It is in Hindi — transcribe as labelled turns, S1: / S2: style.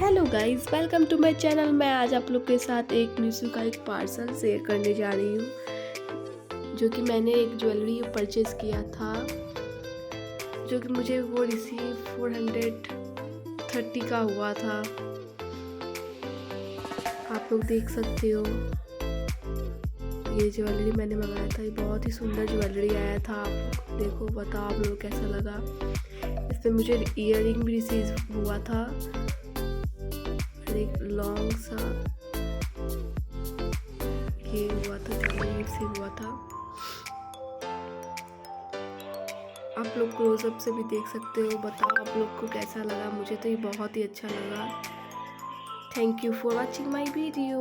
S1: Hello guys, welcome to my channel. मैं आज आप लोग के साथ एक मीशो का एक पार्सल शेयर करने जा रही हूँ, जो कि मैंने एक ज्वेलरी परचेज़ किया था, जो कि मुझे वो रिसीव 430 का हुआ था। आप लोग देख सकते हो, ये ज्वेलरी मैंने मंगाया था। ये बहुत ही सुंदर ज्वेलरी आया था। आप देखो, बताओ आप लोग कैसा लगा। इसमें मुझे ईयरिंग भी रिसीव हुआ था, एक लॉन्ग सा ये हुआ था, ज्वेलरी से हुआ था। आप लोग क्लोजअप से भी देख सकते हो। बताओ आप लोग को कैसा लगा। मुझे तो ये बहुत ही अच्छा लगा। Thank you for watching my video.